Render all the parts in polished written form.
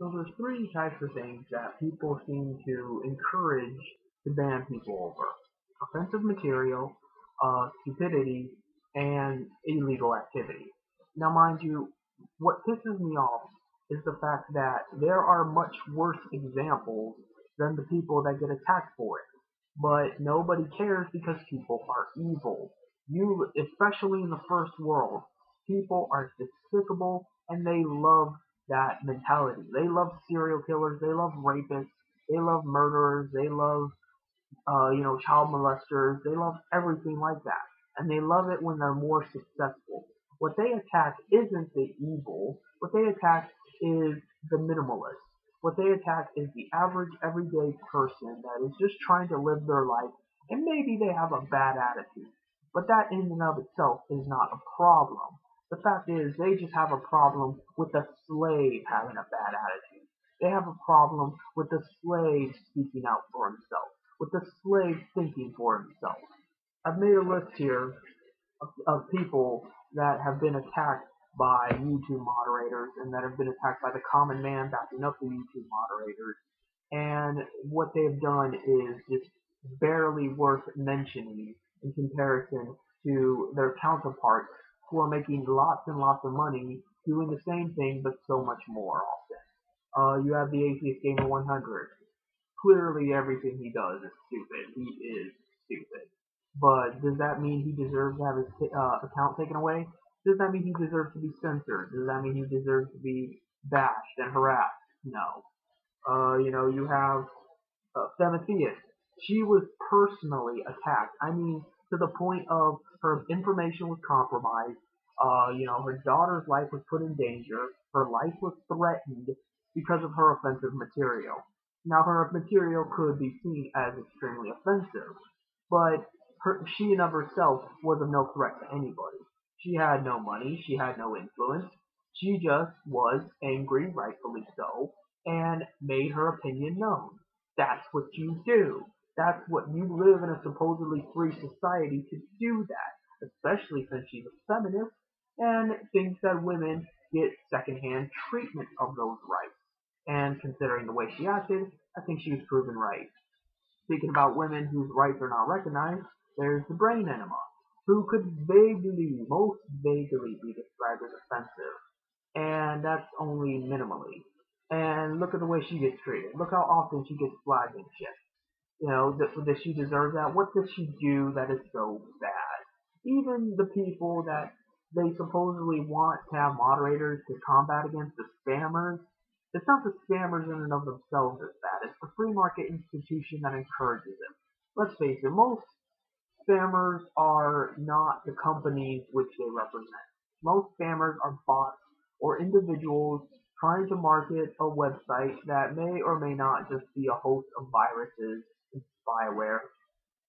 So there's three types of things that people seem to encourage to ban people over: offensive material, stupidity, and illegal activity. Now, mind you, what pisses me off is the fact that there are much worse examples than the people that get attacked for it. But nobody cares because people are evil. Especially in the first world, people are despicable and they love that mentality. They love serial killers, they love rapists, they love murderers, they love child molesters. They love everything like that, and they love it when they're more successful. What they attack isn't the evil. What they attack is the minimalist. What they attack is the average, everyday person that is just trying to live their life, and maybe they have a bad attitude. But that in and of itself is not a problem. The fact is, they just have a problem with a slave having a bad attitude. They have a problem with the slave speaking out for himself, with the slave thinking for himself. I've made a list here of people that have been attacked by YouTube moderators and that have been attacked by the common man backing up the YouTube moderators. And what they've done is just barely worth mentioning in comparison to their counterparts who are making lots and lots of money doing the same thing but so much more often. You have the Atheist Gamer 100. Clearly everything he does is stupid. He is stupid. But does that mean he deserves to have his account taken away? Does that mean he deserves to be censored? Does that mean he deserves to be bashed and harassed? No. You have Femethea. She was personally attacked. I mean, to the point of her information was compromised. Her daughter's life was put in danger. Her life was threatened because of her offensive material. Now, her material could be seen as extremely offensive, but she in of herself was of no threat to anybody. She had no money, she had no influence, she just was angry, rightfully so, and made her opinion known. That's what you do. That's what you live in a supposedly free society to do that, especially since she's a feminist and thinks that women get secondhand treatment of those rights. And considering the way she acted, I think she was proven right. Speaking about women whose rights are not recognized, there's the brain enema, who could most vaguely be described as offensive. And that's only minimally. And look at the way she gets treated. Look how often she gets flagged and shit. Does she deserve that? What does she do that is so bad? Even the people that they supposedly want to have moderators to combat against the spammers, it's not the spammers in and of themselves that's bad. It's the free market institution that encourages them. Let's face it, most spammers are not the companies which they represent. Most spammers are bots or individuals trying to market a website that may or may not just be a host of viruses and spyware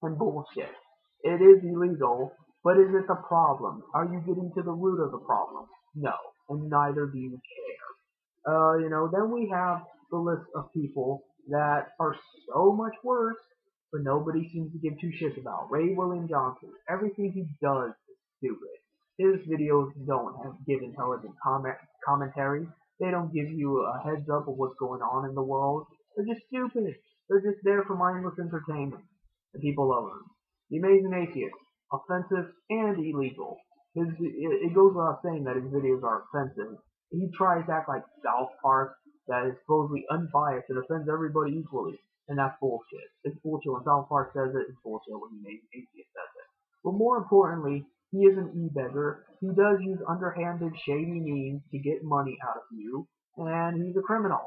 and bullshit. It is illegal, but is it the problem? Are you getting to the root of the problem? No, and neither do you care. Then we have the list of people that are so much worse, but nobody seems to give two shits about. Ray William Johnson. Everything he does is stupid. His videos don't give intelligent commentary. They don't give you a heads up of what's going on in the world. They're just stupid. They're just there for mindless entertainment. And people love him. The Amazing Atheist. Offensive and illegal. It goes without saying that his videos are offensive. He tries to act like South Park, that is supposedly unbiased and offends everybody equally. And that's bullshit. It's bullshit when South Park says it, it's bullshit when the Amazing Atheist says it. But more importantly, he is an e-beggar. He does use underhanded, shady means to get money out of you, and he's a criminal.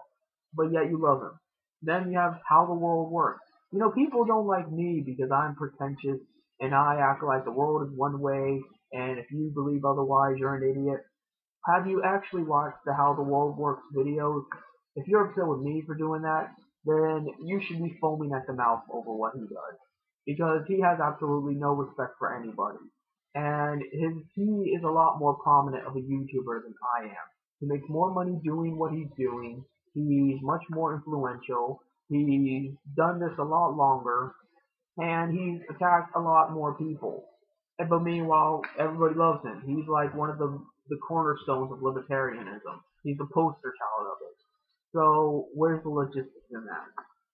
But yet you love him. Then you have How the World Works. People don't like me because I'm pretentious, and I act like the world is one way, and if you believe otherwise, you're an idiot. Have you actually watched the How the World Works videos? If you're upset with me for doing that, then you should be foaming at the mouth over what he does. Because he has absolutely no respect for anybody. And he is a lot more prominent of a YouTuber than I am. He makes more money doing what he's doing. He's much more influential. He's done this a lot longer. And he's attacked a lot more people. But meanwhile, everybody loves him. He's like one of the cornerstones of libertarianism. He's the poster child of it. So where's the logistics in that?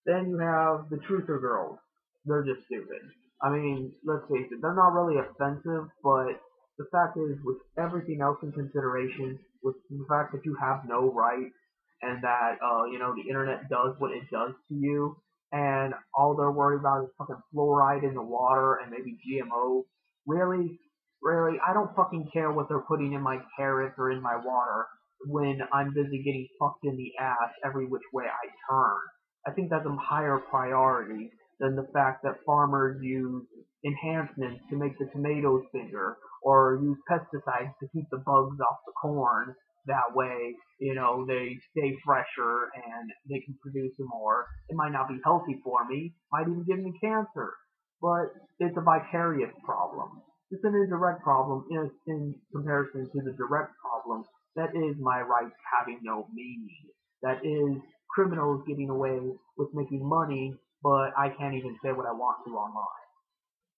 Then you have the truther girls. They're just stupid. I mean, let's face it, they're not really offensive, but the fact is, with everything else in consideration, with the fact that you have no rights, and that the internet does what it does to you, and all they're worried about is fucking fluoride in the water and maybe GMO. Really, really, I don't fucking care what they're putting in my carrots or in my water when I'm busy getting fucked in the ass every which way I turn. I think that's a higher priority than the fact that farmers use enhancements to make the tomatoes bigger or use pesticides to keep the bugs off the corn. That way, they stay fresher and they can produce more. It might not be healthy for me, might even give me cancer, but it's a vicarious problem. It's an indirect problem in comparison to the direct problem that is my rights having no meaning. That is criminals getting away with making money, but I can't even say what I want to online.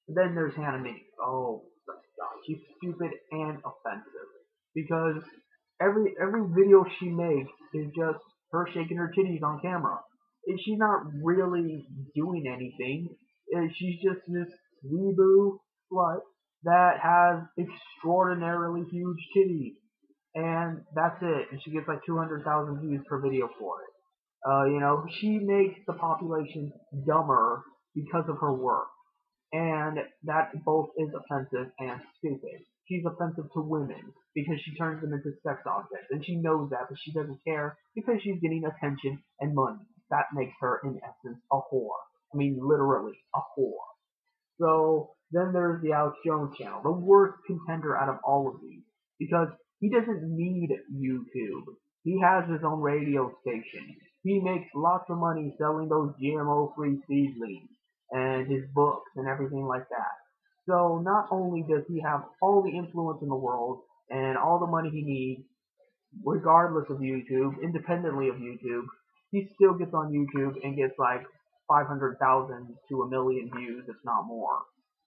And then there's Hannah Minnie. Oh my god, she's stupid and offensive. Because every video she makes is just her shaking her titties on camera. And she's not really doing anything. She's just this weeboo slut that has extraordinarily huge titties. And that's it. And she gets like 200,000 views per video for it. She makes the population dumber because of her work. And that both is offensive and stupid. She's offensive to women because she turns them into sex objects. And she knows that, but she doesn't care because she's getting attention and money. That makes her, in essence, a whore. I mean, literally, a whore. So then there's the Alex Jones channel, the worst contender out of all of these, because he doesn't need YouTube. He has his own radio station. He makes lots of money selling those GMO-free seedlings and his books and everything like that. So not only does he have all the influence in the world and all the money he needs, regardless of YouTube, independently of YouTube, he still gets on YouTube and gets like 500,000 to a million views, if not more.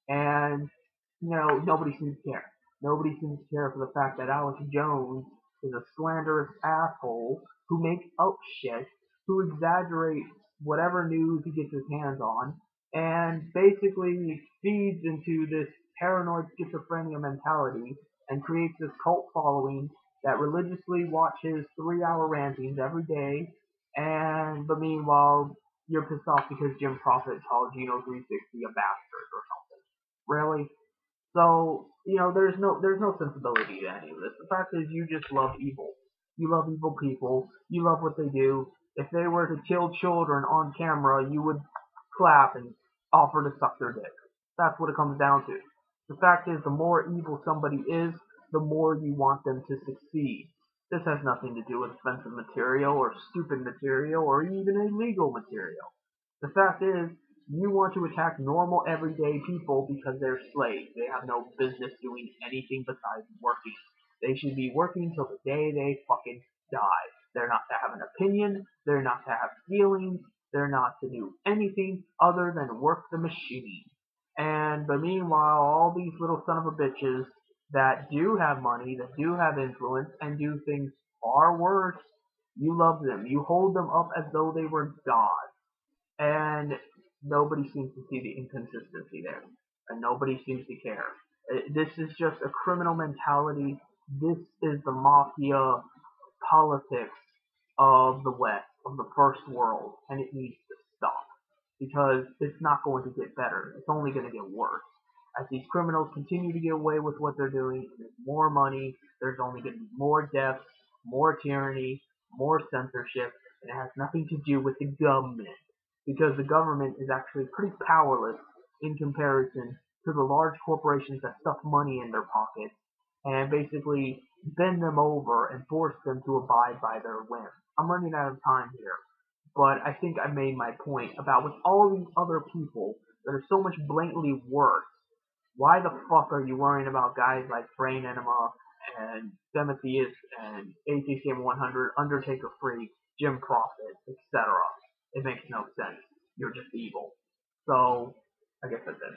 And, nobody seems to care. Nobody seems to care for the fact that Alex Jones is a slanderous asshole who makes up shit, who exaggerates whatever news he gets his hands on, and basically feeds into this paranoid schizophrenia mentality and creates this cult following that religiously watches 3-hour rantings every day, but meanwhile, you're pissed off because Jim Profit called Geno 360 a bastard or something. Really? So, there's no sensibility to any of this. The fact is, you just love evil. You love evil people. You love what they do. If they were to kill children on camera, you would clap and offer to suck their dick. That's what it comes down to. The fact is, the more evil somebody is, the more you want them to succeed. This has nothing to do with offensive material or stupid material or even illegal material. The fact is, you want to attack normal everyday people because they're slaves. They have no business doing anything besides working. They should be working till the day they fucking die. They're not to have an opinion. They're not to have feelings. They're not to do anything other than work the machine. But meanwhile, all these little son of a bitches that do have money, that do have influence, and do things far worse, you love them. You hold them up as though they were gods. And nobody seems to see the inconsistency there. And nobody seems to care. This is just a criminal mentality. This is the mafia politics of the West, of the first world, and it needs to stop. Because it's not going to get better. It's only going to get worse. As these criminals continue to get away with what they're doing, there's more money, there's only going to be more deaths, more tyranny, more censorship, and it has nothing to do with the government. Because the government is actually pretty powerless in comparison to the large corporations that stuff money in their pockets and basically bend them over and force them to abide by their whims. I'm running out of time here, but I think I made my point about with all these other people that are so much blatantly worse. Why the fuck are you worrying about guys like Brain Enema and Demetheus and ATCM 100, Undertaker Freak, Jim Profit, etc.? It makes no sense. You're just evil. So, I guess that's it.